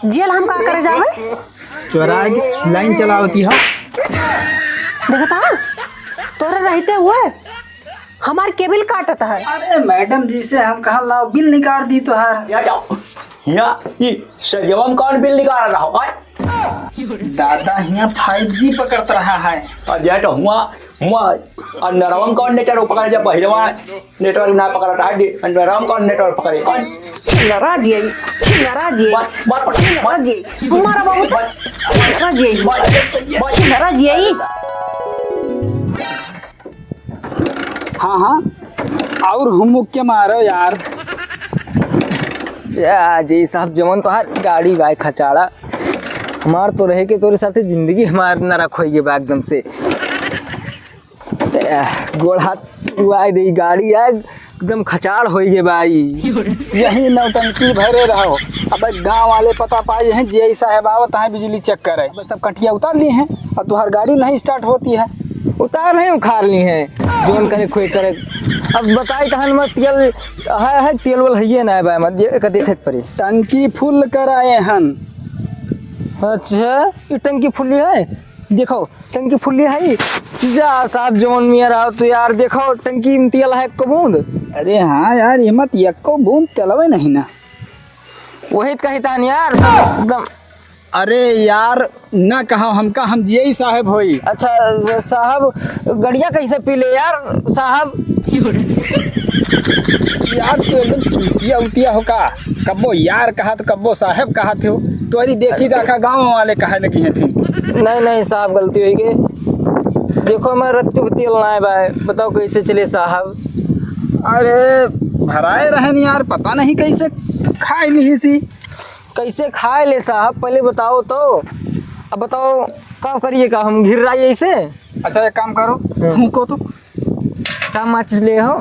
Jail हम का करे जावे? चौराहे की लाइन चलावती है। देखता तोरे रहते हुए हमार केबिल काटता है। अरे मैडम जी से हम कहा लाओ बिल निकाल दी तो हार या जाओ या ये सरियम कौन बिल निकाल रहा हो? दादा यहाँ 5G पकड़ता रहा है। अरे तो हुआ हुआ और नरवम कौन नेटवर्क पकड़ जब पहिलवा नेटवर्क ना पकड़ता है नरवम कौन नेटवर्क पकड़े कौन? नाराज है नाराज है नाराज है हमारा बाबू नाराज है नाराज है। हाँ हाँ और हम क्या मारो यार। जी साहब जमन तो हाथ गाड़ी बाइक खचाड़ा हमार तो रहे के तोरे साथे जिंदगी हमार न रखोगे बा एकदम से गोड़ हाथ हुआ दे गाड़ी है एकदम खचाड़ हो गए भाई। यही नौटंकी भरे रहो। अब गांव वाले पता पाए हैं जी साहब आवत है बिजली चेक करे बस सब कटिया उतार लिए हैं और तुम्हारी गाड़ी नहीं स्टार्ट होती है। उतार नहीं उखाड़ ली है जोन करे खोई करे। अब बताई तहन मत तेल है तेल वाल है ना भाई मत देखे पड़ी टंकी फुल कराए हन। अच्छा ये टंकी फुल्ली है देखो टंकी फुल्ली है जा साहब जमन मियाँ रहो तो यार देखो टंकी में तेल है को बूंद। अरे हाँ यार ये मत यक्को बूंद तेलवे नहीं ना वही कही तान यार सब एकदम। अरे यार ना कहो हमका हम जी साहब होई। अच्छा साहब गड़िया कैसे पी ले यार साहब? यार तो एकदम चूतिया उतिया हो का कब्बो यार कहा तो कब्बो साहब कहा थे तो अरे देखी देखा गाँव वाले कहे लगी हैं फिर। नहीं साहब गलती हुई गई देखो मैं रत्ती पे तेल ना है भाई बताओ कैसे चले साहब? अरे भराए रहन यार पता नहीं कैसे खाए ली सी। कैसे खाए ले साहब पहले बताओ तो। अब बताओ क्या करिएगा हम घिर रहा है ऐसे? अच्छा एक काम करो फूको तो साहब माचिस ले हो।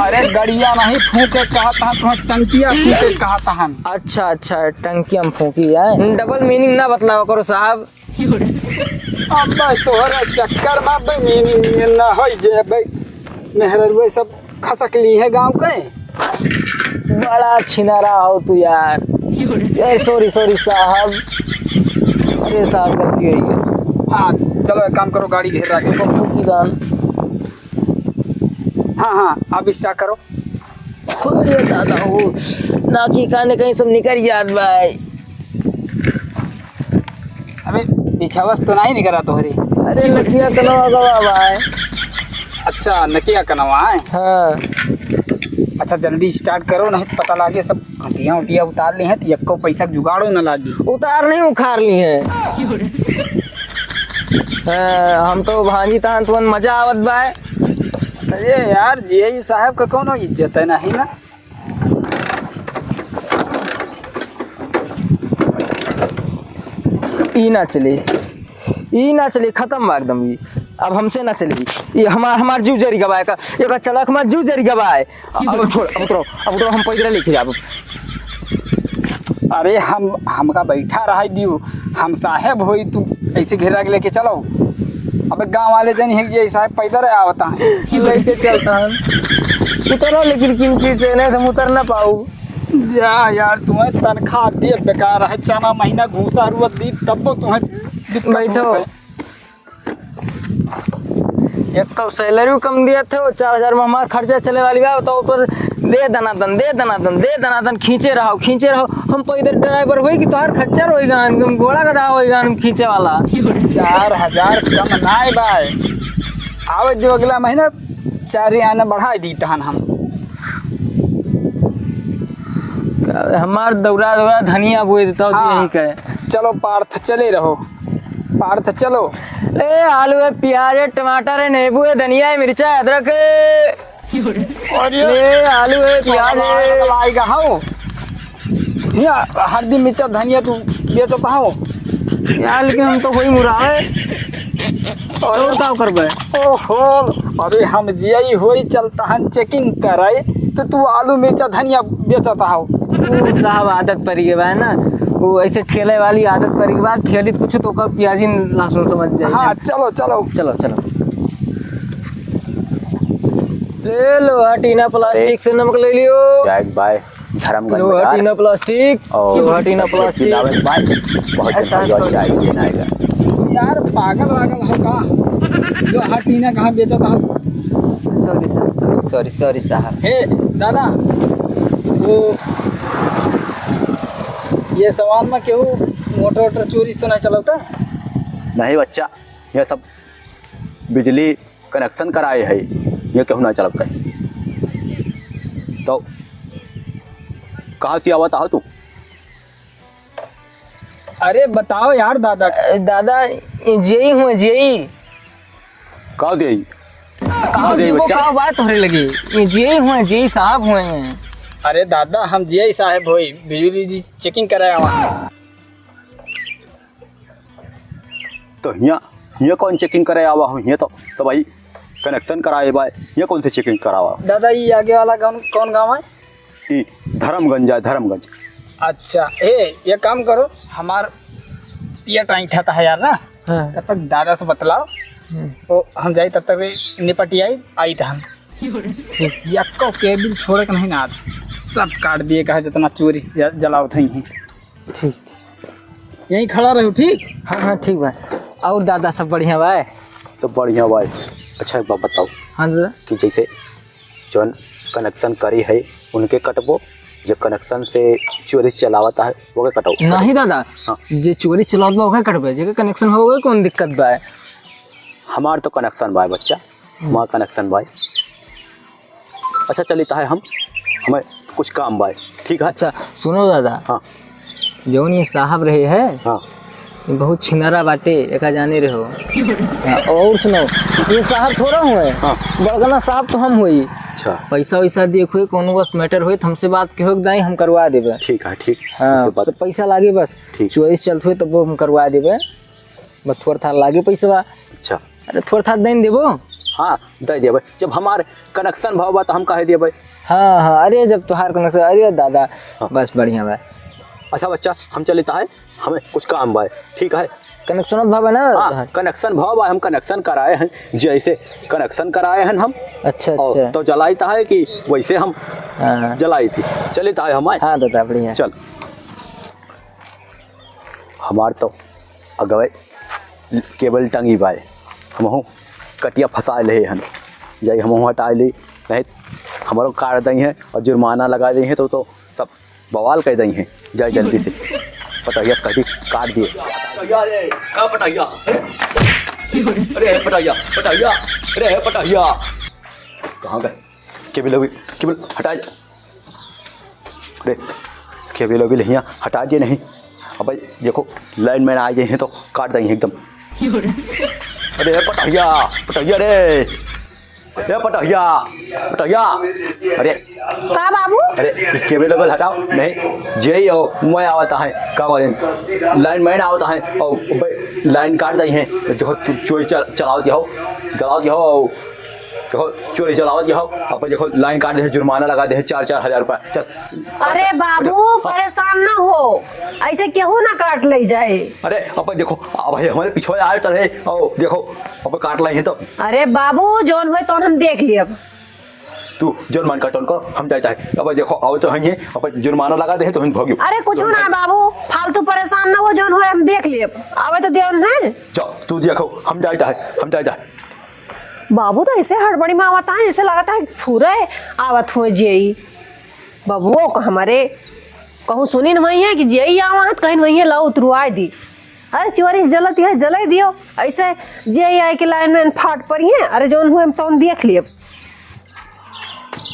अरे गड़िया नहीं फूके कहा था तुम्हें टंकिया फूके कहा था हम। अच्छा टंकी हम फूकी है डबल मीनिंग ना बतलाओ करो साहब। अब तोहरा चक्कर में भाई ना हो जे भाई मेहरवे सब खसक ली है गांव के। बड़ा छिनारा हो तू यार। सॉरी साहब अरे साहब गलती हुई है। हाँ चलो एक काम करो गाड़ी घेर रहा के फूकी दान। हाँ अब स्टार्ट करो। अरे दादा हो नाकी काने कहीं सब निकल याद भाई। अबे पिछावस तो नहीं निकला तोहरी। अरे नकिया कनवा गवा भाई। अच्छा नकिया कनवा है। हाँ अच्छा जल्दी स्टार्ट करो नहीं पता लागे सब घटिया उटिया उतार ली हैं तो यक्को पैसा जुगाड़ो न लागी। उतार नहीं उखाड़ ली है। हम तो भांजी तहन तुमन मजा आवत बाय। अरे यार जी साहब का कौन इज्जत है नहीं ना। ई ना चले खत्म एकदम। ये अब हमसे ना चलेगी ये हमार जीव जरी गवाए का एक चलक हमार जीव जरी गवाए। अब छोड़ अब उतरो हम पैदल लेके जाब। अरे हमका बैठा रहा दियो हम साहेब होई तू ऐसे घेरा के लेके चलो। अब गांव वाले जन है ये साहब पैदल आवता है लेके चलता है उतरो लेकिन किनकी से नहीं हम उतर ना पाऊ। यार तुम्हें तनख्वाह दे बेकार है चना महीना घूसा रुआ दी तब तुम्हें बैठो। एक तो सैलरी कम दिया थे 4000 में हमारा खर्चा चले वाली बात तो ऊपर दे दनादन खींचे रहो। हम पैदल ड्राइवर होई कि तोहार खच्चर होएगा एकदम घोड़ा गधा होएगा खींचे वाला। 4000 कम नाय बाय आवे जो अगला महीना 4 आना बढ़ा दी तहन हम। हमार दौरा धनिया बोए देता हाँ, यही कहे। चलो पार्थ चले रहो पार्थ चलो। ए आलू है प्याज है टमाटर है नींबू है धनिया है मिर्चा है अदरक है। ले आलू है प्याज है आएगा हाँ हल्दी मिर्चा धनिया तू बेचो पाओ यार लेकिन हम तो कोई मुरा है और क्या करबे। ओहो अरे हम जियाई होई चलता हन चेकिंग कराए तो तू आलू मिर्चा धनिया बेचता हो। साहब आदत पड़ गई है ना वो ऐसे ठेले वाली आदत पड़ गई बात ठेली तो कुछ तो का प्याजी लहसुन समझ जाए। हाँ चलो ले लो टीना प्लास्टिक से नमक ले लियो। बाय धर्मगंज लोहा बाजार टीना प्लास्टिक और लोहा टीना प्लास्टिक लावे के बाद बहुत ऐसा बढ़िया सोच- चाय देना आएगा। यार पागल वागल हो का, जो हटीना कहाँ बेचता हो। सॉरी सर सॉरी सॉरी साहब। हे दादा, वो ये सामान में केहू मोटर वोटर चोरी तो नहीं चलता? नहीं बच्चा, ये सब बिजली कनेक्शन कराए है, ये क्यों ना चलता है। तो कहाँ से आवता हो तू? अरे बताओ यार दादा। दादा जेई हुए जेई कहाँ दे कहाँ दे वो बच्चा? कहाँ बात होने लगी। ये जेई हुए जेई साहब हुए हैं। अरे दादा हम जी साहब होई बिजली जी चेकिंग कराया वहाँ। तो यहाँ कौन चेकिंग करे आवा हूँ? ये तो भाई कनेक्शन कराए भाई, ये कौन से चेकिंग करावा? दादा ये आगे वाला कौन गाँव है? ये धर्मगंज है, धर्मगंज। अच्छा ये काम करो, हमार ये टाइम था है यार ना, हाँ। तब तक दादा से बतलाओ तो हम जाई, तब तक निपटी आई था हम। यक्को केबिल छोड़ के नहीं ना, आज सब काट दिए कहा जितना चोरी जलावत ही हैं। ठीक। यहीं खड़ा रहो ठीक। हाँ हाँ ठीक भाई। और दादा सब बढ़िया भाई? सब बढ़िया भाई। अच्छा एक बात बताओ हाँ दादा। कि जैसे जौन कनेक्शन करी है उनके कटबो, जो कनेक्शन से चोरी चलावता है वो के कटाओ? नहीं दादा, हाँ। जे चोरी चलावत बा ओके कटबे, जे कनेक्शन हो गए कौन दिक्कत बा? हमार तो कनेक्शन भाई बच्चा, हमारा कनेक्शन भाई। अच्छा चलिता है, हमें कुछ काम भाई, ठीक है? अच्छा सुनो दादा, हाँ जौन ये साहब रहे है हाँ ये बहुत छिनरा बाटे, एका जाने रहो। हाँ, और सुनो, ये साहब थोड़ा हुए, हाँ। बड़गना साहब तो हम हुई। अच्छा पैसा वैसा देखो, कोनो बस मैटर हुए तो हमसे बात कहो दाई, हम करवा देबे। ठीक है, ठीक। हाँ उससे बात- सब पैसा लागे बस, ठीक। चोरी चलत हुए तो वो हम करवा देबे, बस थोड़ा था लागे पैसा। अच्छा अरे थोड़ा था देन देबो। हाँ दे दिया भाई, जब हमारे कनेक्शन भाव बा तो हम कहे दिया भाई। हाँ हाँ, अरे जब तुहार कनेक्शन, अरे दादा हाँ। बस बढ़िया बस। अच्छा बच्चा हम चलिता है, हमें कुछ काम भाई, ठीक है? कनेक्शन भाव ना हाँ तुहार? कनेक्शन भाव बा, हम कनेक्शन कराए हैं, जैसे कनेक्शन कराए हैं हम, अच्छा और अच्छा। तो जलाईता है कि वैसे हम हाँ जलाई थी। चलिता है हमारे। हाँ दादा बढ़िया। चल हमार तो अगवे केबल टंगी बाय, हम कटिया फंसा ले हन, जाई हम हटा ली, नहीं हमारो काट दी हैं और जुर्माना लगा दी हैं तो सब बवाल कर दी हैं। जाए जल्दी से, पटैया कटी काट दिए। पटैया रे, पटैया, अरे पटैया, पटैया, अरे पटैया, कहाँ गए? केबल हटा, अरे केबल यहाँ हटा दिए नहीं। अब भाई देखो लाइन मैन आ गए हैं तो काट देंगे एकदम। अरे पटैया, पटैया रे, पटैया, पटैया, अरे का बाबू? अरे केबल हटाओ नहीं, जे हो मैं आवता है का लाइन मैन आवता है और लाइन काट दी है, जो चोरी चलाओ हो, जलाओ हो, देखो चोरी चलाओ हो, अब देखो लाइन काट दे, जुर्माना लगा दे 4-4 हज़ार रुपये। चल अरे बाबू परेशान ना हो, ऐसे केहू ना काट ले जाए। अरे अब देखो, अब भाई हमारे पीछे आए तो रहे, और देखो अब काट लाई है तो अरे बाबू जोन हुए तो हम देख लिए। तू जुर्मान का टोन करो, हम जाता है। अब देखो आओ तो है, अब जुर्माना लगा दे तो हम भाग्यो। अरे कुछ ना बाबू, फालतू परेशान ना हो, जोन हुए हम देख लिए, आवे तो देव है। जाओ तू देखो, हम जाता है, हम जाता है। बाबू तो ऐसे हड़बड़ी में आवता है, ऐसे लगता है पूरा आवत हुए जेई बबुओ को हमारे कहूँ सुनी न वही है कि जेई आवत कहीं वही ला उतरवाई दी। अरे चोरी जलती है जलाई दियो, ऐसे जेई आई के लाइन में फाट पड़ी है। अरे जोन हुए हम तो हम देख लिए।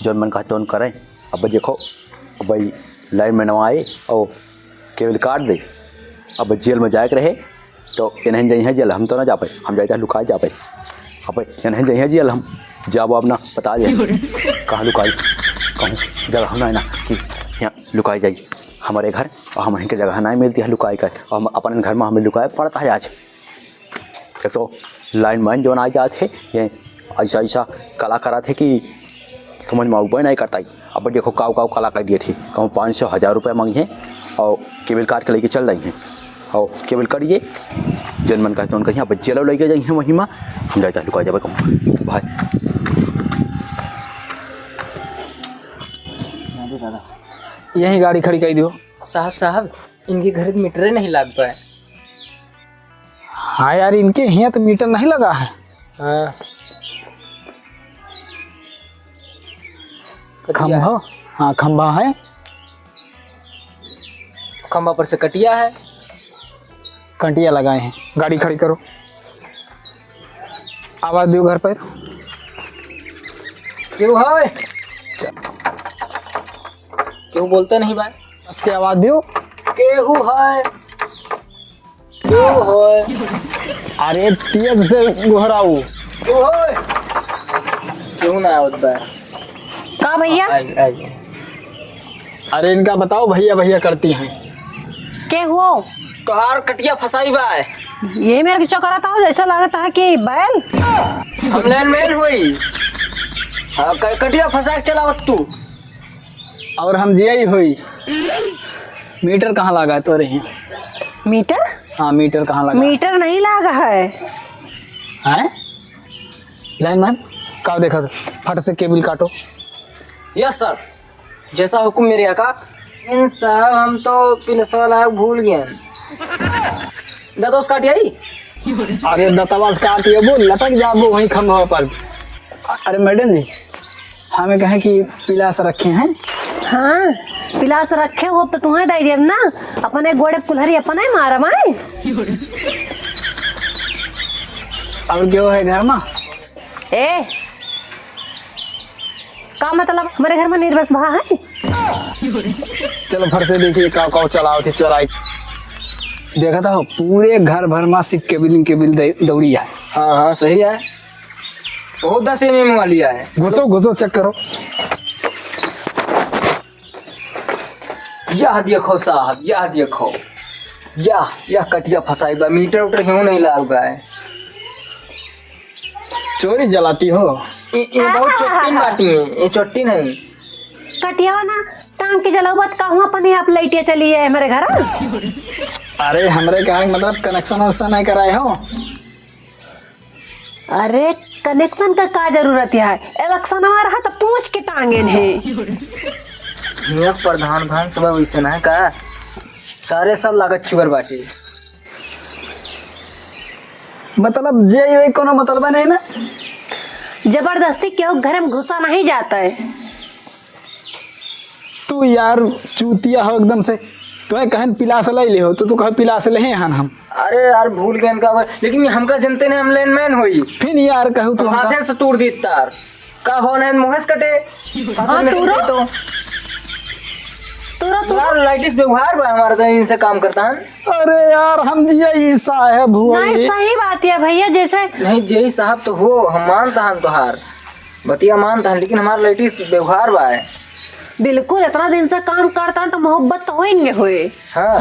जोन मन का टोन करें, अब देखो अब भाई लाइन में नवा आए और केबल काट दे, अब जेल में जाए के रहे तो इन्हें जाइए जेल, हम तो ना जा पाए, हम जाते लुकाए जा पाए। अब इन्हें जाइए जेल, हम जब अपना बता दे कहाँ लुकाई, कहूँ जगह हम ना कि यहाँ लुकाई जाइए हमारे घर, और हमारे के जगह नहीं मिलती है लुकाई का, और हम अपने घर में हमें लुकाए पड़ता है। आज एक तो लाइन मैन जो आ जाते ये ऐसा ऐसा कला करा थे कि समझ में उबे नहीं करता ही। अब देखो काव काव कला कर दिए थे, कहूँ 500-1000 रुपये मांगी और केबल काट के लेके चल रही हैं, और केबल करिए जन मन कहते उनका यहाँ बच्चे लोग लेके जाइए वहीं में, हम जाता लुका जाए कहूँ भाई। दादा यही गाड़ी खड़ी कर दियो। साहब इनके घर में मीटर नहीं लग पाए। हाँ यार, इनके यहाँ तो मीटर नहीं लगा है। हाँ खंभा, हाँ खंभा है, खंभा पर से कटिया है। कंटिया लगाए हैं। गाड़ी खड़ी करो, आवाज दियो घर पर। क्यों है? क्यों बोलते नहीं भाई? उसकी आवाज दियो। केहू है, क्यों है? अरे तेज से घोराऊ। क्यों है? क्यों ना होता है? का भैया आई। अरे इनका बताओ, भैया भैया करती हैं। के हुओ? तोहार कटिया फसाई बा है। यही मेरे को चक्कर आता हो, जैसा लगता है कि बैल। हम लाइन मैन हुई। हाँ, कटिया फंसा के चलावत तू। और हम जिया ही हुई। मीटर कहाँ लगा है तोरे यहाँ? मीटर? हाँ मीटर कहाँ लगा? मीटर नहीं लगा है। हैं? लाइन मैन का देखा था? फट से केबल काटो। यस सर, जैसा हुक्म मेरे आका। इन साहब हम तो पिलस वाला भूल गए। दतोस काटी आई। अरे दतवाज काट ये वो लटक जाओ वहीं खंभा पर। अरे मैडम जी, हमें कहें कि पिलास रखे हैं। हाँ पिलास रखे हो तो तुम्हें दे देब ना। अपने गोड़े कुल्हरी अपने मारा माए। और क्यों है घर में? ए का मतलब मेरे घर में निर्बस भा है? चलो फट से देखिए का चलाओ थी चलाई। देखा था पूरे घर भर में सिर्फ केबिल दौड़ी है। हाँ सही है। बहुत 10 mm वाली है। घुसो चेक करो। यह देखो साहब, यह देखो, यह कटिया फसाई बा। मीटर उटर क्यों नहीं लगा है? चोरी जलाती हो? ये बहुत चोट्टीन बाटी है। ये चोट्टीन है। कटिया ना टांग के जलाओ बात कहूँ अपन आप लाइटिया चली है मेरे घर। अरे हमरे कहा मतलब कनेक्शन वक्शन नहीं कराए हो? अरे कनेक्शन का जरूरत है? इलेक्शन आ रहा तो पूछ के टांगे है। प्रधान विधानसभा वैसन है का? सारे सब लागत चुगर बाटी। मतलब जे कोनो मतलब नहीं ना। जबरदस्ती क्यों घर में घुसा नहीं जाता है। तू यार चूतिया हो एकदम से। तो कहन पिलास ले ले हो तो तू कह पिलास ले हैं हम। अरे यार भूल गए इनका। लेकिन हमका जनते ने हम लाइन मैन हुई। फिर यार कहू तू हाथे से तोड़ दी तार का हो न मुहस कटे। हाँ, तोड़ो। तो यार लाइटिस व्यवहार बा हमारा तो इनसे काम करता है। अरे यार हम यही साहब हुआ। नहीं सही बात है भैया। जैसे नहीं जय साहब तो हो, हम मानता हम तोहार बतिया मानता है, लेकिन हमारा लाइटिस व्यवहार बा है। बिल्कुल इतना दिन से काम करता है तो मोहब्बत तो होएंगे हुए। हाँ।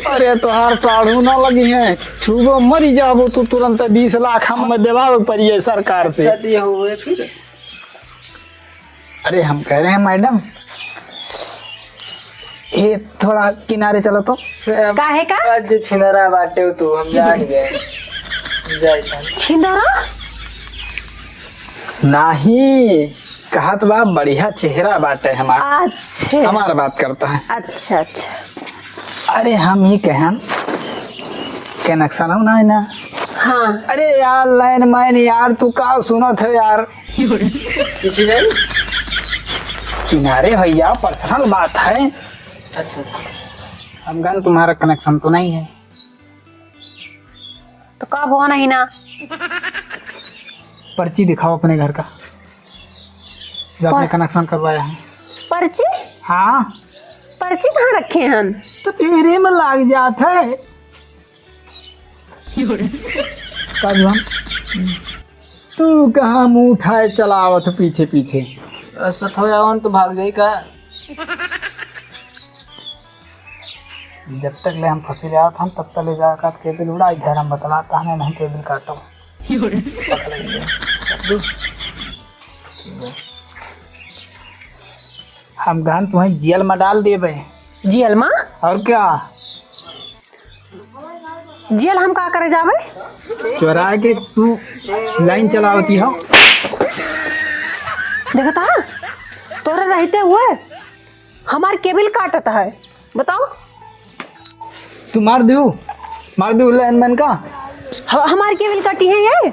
अरे तोहार साढ़ू ना लगी है, छुबो मरी जाबो तू तुरंत 20 लाख हम देवावे पड़िए सरकार से। सच ये हुए फिर। अरे हम कह रहे हैं मैडम ये थोड़ा किनारे चलो तो। काहे का? आज छिनरा बाटे तू हम जान गए। जाए छिंदरा नहीं कहत बा बढ़िया चेहरा बाटे हमारा। अच्छा हमारा बात करता है। अच्छा अच्छा। अरे हम ही कहन कनेक्शन हो ना है ना। हाँ अरे यार लाइन मैन यार तू का सुनत है यार? पीछे जाई। किनारे भैया पर्सनल बात है। अच्छा अच्छा। हम गन तुम्हारा कनेक्शन तो नहीं है। तो कब हो नहीं ना? पर्ची दिखाओ अपने घर का जो आपने कनेक्शन करवाया है। पर्ची? हाँ पर्ची कहाँ रखे हैं? तो तेरे में लग जाता है। तू कहाँ मुँह उठाए चलावत पीछे पीछे। ऐसा थोड़ा तो भाग जाई का। जब तक ले हम फंसी रहा था तब तक ले जाकर केबल उड़ा इधर हम बतलाता हमें नहीं केबल काटो। हम गहन तुम्हें जेल में डाल देवे। जेल में? और क्या? जेल हम का करे जावे? चोरा के तू लाइन चलावती हो। देखता तोरे रहते हुए हमार केबिल काटता है, बताओ। तू मार दू लाइनमैन का। हमार केबिल कटी है ये।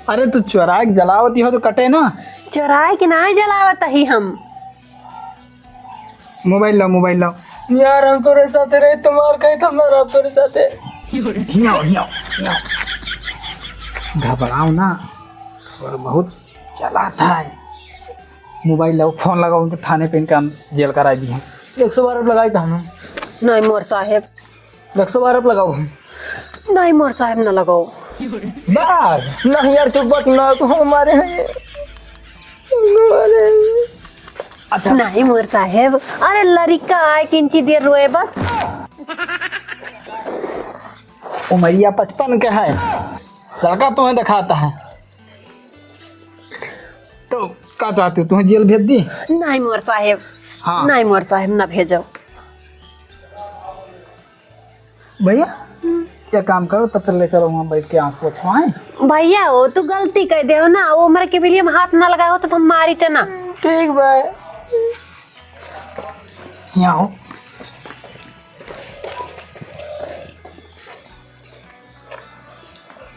अरे तू चुरा के जलावती हो तो कटे ना। चुराए के ना जलावत ही हम। मोबाइल लाओ। यार हम तोरे साथे रहे, तुम्हार कहीं तुम ना रहो तोरे साथे। हियाओ। घबराओ ना, और बहुत चलाता है। मोबाइल लाओ, फोन लगाओ, उनको थाने पे इनका जेल करा दी है। 112 लगाई था हम। नहीं मोर साहेब, 112 लगाओ। नहीं मोर साहेब ना लगाओ। बस नहीं यार तू बात ना तो हमारे हैं। अच्छा नहीं मोर साहेब, अरे लड़का आए किंची देर रोए बस। उमरिया 55 का है, लड़का तुम्हें दिखाता है तो क्या चाहती हो, तुम्हें जेल भेज दी? नहीं मोर साहेब, हाँ। नहीं मोर साहेब ना भेजो। भैया क्या काम करो, तब तक ले चलो वहाँ बैठ के आँख पोछवाएं। भैया वो तू गलती कर दे हो ना, वो मेरे के लिए हाथ ना लगाए हो तो हम मारी थे ना। ठीक भाई। यहाँ हो,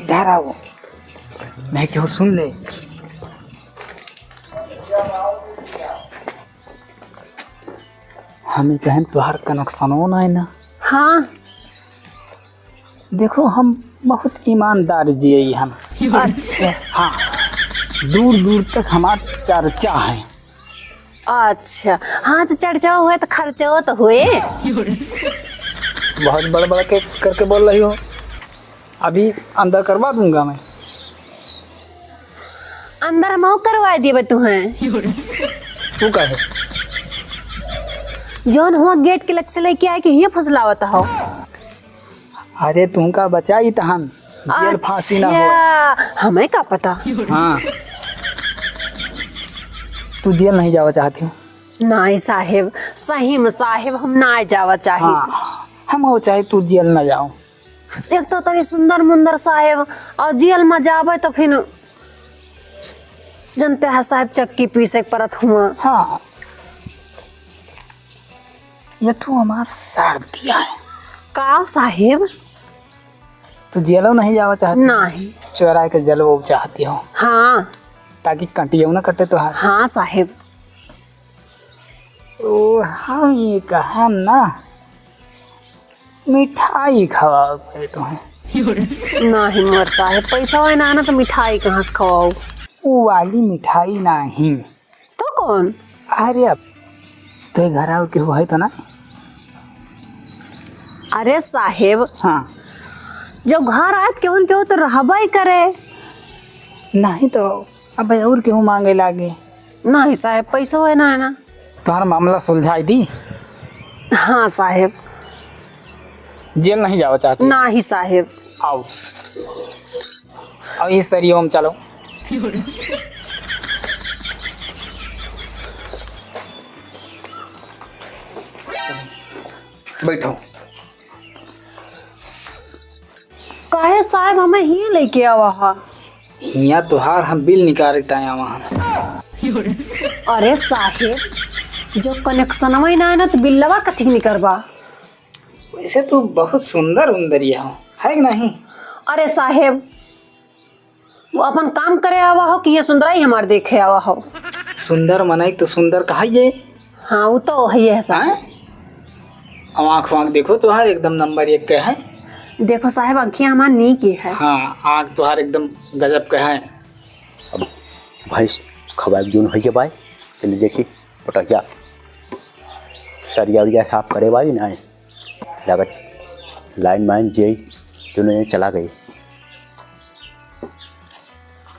इधर आओ, मैं क्यों सुन ले। हमें कहें तुहार कनेक्शनो ना है ना। हाँ देखो हम बहुत ईमानदार जिये हम। अच्छा हाँ, दूर दूर तक हमारा चर्चा है। अच्छा, हाँ तो चर्चा हुए तो खर्चा तो हुए। बहुत बड़ा के करके बोल रही हो, अभी अंदर करवा दूंगा मैं। अंदर हम करवा दिए तुम्हें। तू कहे जौन हुआ गेट के लक्ष्य लेके आए कि ये फसलावत हो। अरे तुमका बचाई तहन जेल फांसी ना हो। अच्छा, हमें क्या पता। हाँ, तू जेल नहीं जावा चाहती हो? नहीं साहेब, सही में साहेब हम ना जावा चाहिए। हाँ, हम हो चाहे तू जेल ना जाओ। एक तो तनी सुंदर मुंदर साहेब और जेल में जावे तो फिर जनते है साहेब चक्की पीसे परत हुआ। हाँ, ये तू हमार साथ दिया है। का साहेब? तू जेलो नहीं जावा चाहती? नहीं। चोरा के जेल वो चाहती हो हाँ ताकि कंटियो ना कटे तुहार। हाँ साहेब। तो हम ये कहम ना, मिठाई खवाओ पहले तुम्हें। नहीं मोर साहेब, पैसा हुआ ना तो मिठाई कहाँ से खवाओ? वो वाली मिठाई नहीं। तो कौन? अरे अब तो घर आओ के हुआ है तो ना। अरे साहेब, हाँ, जब घर आए केहन केहू तो रहबा ही करे। नहीं तो अब और क्यों मांगे लागे। नहीं साहेब, पैसा हुआ ना है ना। तुम्हारा मामला सुलझाई दी। हाँ साहेब। जेल नहीं जाओ चाहती? नहीं साहेब। आओ और इस सरियों में चलो। बैठो। काहे साहेब हमें ही लेके आवा हा? यहाँ तुहार हम बिल निकालता है वहाँ। अरे साहेब, जो कनेक्शन में ना है ना तो बिल्लवा कथी नहीं करवा? वैसे तू बहुत सुंदर उंदरिया हो, है कि नहीं? अरे साहेब, वो अपन काम करे आवा हो कि ये सुंदराई हमार देखे आवा हो? सुंदर मनाई तो सुंदर कहा ये। हाँ वो तो है साहेब। आँख वाँख देखो तुहार एकदम नंबर 1 के है। देखो साहेब, आँखियाँ हमार नीक ही है। हाँ, आँख तुहार एकदम गजब का है। अब भैंस खबाब जोन है के भाई, चलिए देखी पटकिया सरिया उरिया साफ करे भाई ना लागत लाइन माइन जे जो चला गई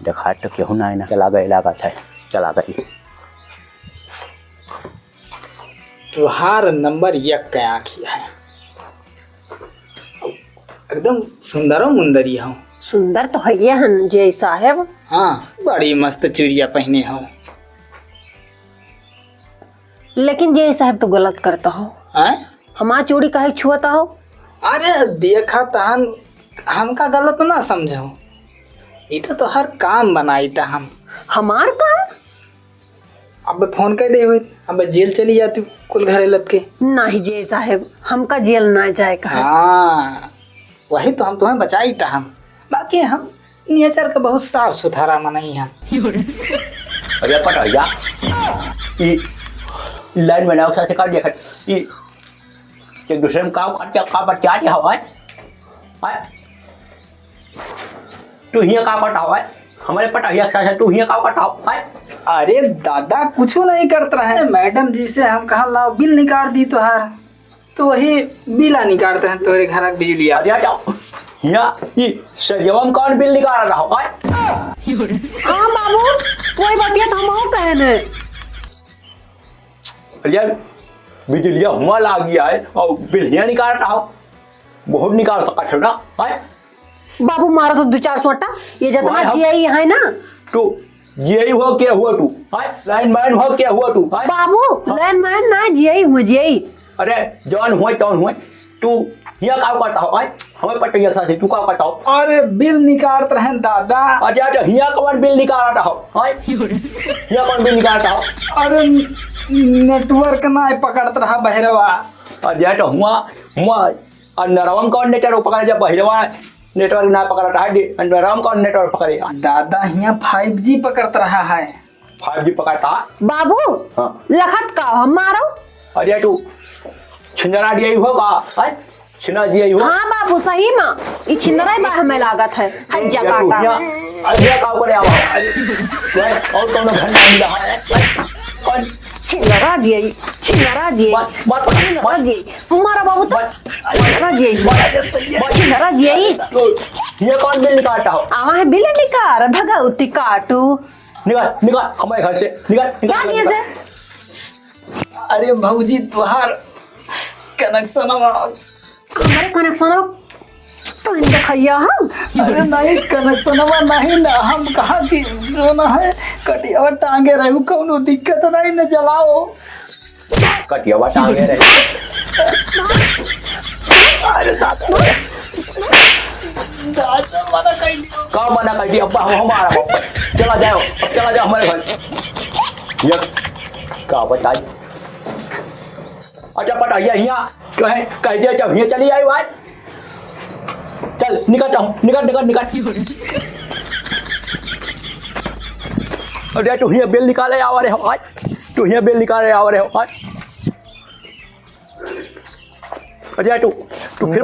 देखा तो केहू ना ना चला गए लागत है, चला गई। तुहार नंबर 1 का आँखिया है, एकदम सुंदरो मुंदरिया हो। सुंदर तो है हन जय साहेब। हाँ, बड़ी मस्त चूड़िया पहने हो। लेकिन जय साहब तो गलत करता हो। हैं? हमार चूड़ी काहे छुआता हो? अरे देखा तहन हमका गलत ना समझो, ये तो हर काम बनाई था हम। हमार काम? अब फोन कर दे हुए अब जेल चली जाती कुल घरे लत के। नहीं जे साहेब हमका जेल ना जाए कहा। हाँ वही तो हम तुम्हें बचाई था हम, बाकी हम नेचर का बहुत साफ सुथरा मनाई हम। अरे पटैया ई लाइन में नाव से काट दिया ई एक दूसरे में का बच्चा दिया हुआ है तू हिया का कटा हुआ है हमारे पटैया से तू हिया का कटा हुआ है। अरे दादा कुछ नहीं करता है, मैडम जी से हम कहा लाओ बिल निकाल दी तुहार, तो वही बिला निकालते हैं तुम्हारे घर का बिजली। अरे जाओ हिया ई सजवम कौन बिल निकाल रहा हुआ है। हाँ बाबू कोई बतिया तो हम कहने अरे बिजलिया हुआ ला गया है और बिल हिया निकाल रहा हो बहुत निकाल सका है ना है बाबू मारो तो 2-4 सोटा ये जितना वाह, जिया है ना। तू ये हुआ क्या हुआ तू है लाइन मैन हुआ क्या हुआ तू है बाबू लैंडमैन ना जिया हुआ जिया। अरे जवान हुआ चौन हुआ तू हिया का करता हो है हमें पटैया साथी तू का करता हो। अरे बिल निकालते रहे दादा। अरे तो हिया कौन बिल निकाल रहा हो है हिया कौन बिल निकाल रहा हो। अरे नेटवर्क ना पकड़ता रहा बहरवा। अरे तो हुआ नरवम कौन नेटवर्क पकड़े जब बहिरवा नेटवर्क ना पकड़ रहा है नरवम कौन नेटवर्क पकड़े दादा यहाँ 5G पकड़ता रहा है। 5G पकड़ता बाबू हाँ। लखत का हम मारो। अरे तू छिंदरा दिया होगा है छिना दिया हो। हाँ बाबू सही में ये छिंदरा बा हमें लागत है हर जगह का। अरे का करे आवा और कौन घंटा मिला है कौन छिंदरा जिया छिंदरा हमारा बाबू तो छिंदरा जिया ये कौन बिल निकालता हो। आवा है बिल निकाल भगवती काटू निकाल हमारे घर से निकाल से। अरे भाऊजी तुहार कनेक्शन हमारे कनेक्शन तो इनके खैया हम। अरे नहीं कनेक्शन नहीं ना हम कहा कि जो ना है कटिया टांगे रहे कोनो दिक्कत नहीं न जलाओ कटिया टांगे रहे। अरे मना कर दियो का मना कर दिया अब्बा हमारा चला जाओ अब चला जाओ हमारे घर ये का बताई। अच्छा पटाइया यहाँ कह दिया जब यहाँ चली आई बात चल निकट निकट। अरे तू यहाँ बिल निकाले आवा रहे हो आज तू यहाँ बिल निकाले आवा रहे हो आज। अरे तू फिर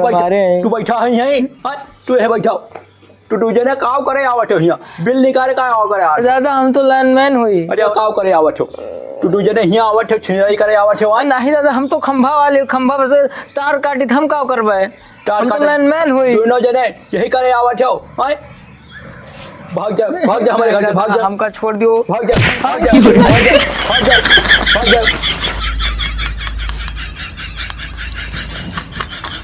तू बैठा है यहीं आज तू यह बैठा तू जने काव करे आवत हो यहाँ बिल निकाले का आव करे दादा हम तो लाइनमैन हुई। अरे काव करे आवत हो तू जने यहाँ आवत हो छिनाई करे आवत हो। नहीं दादा हम तो खंभा वाले खंभा पर से तार काटी हम का करबे हम तो लाइनमैन हुई। दोनों जने यही करे आवत हो आए भाग जा हमारे घर से भाग जा हमका छोड़ दियो भाग जा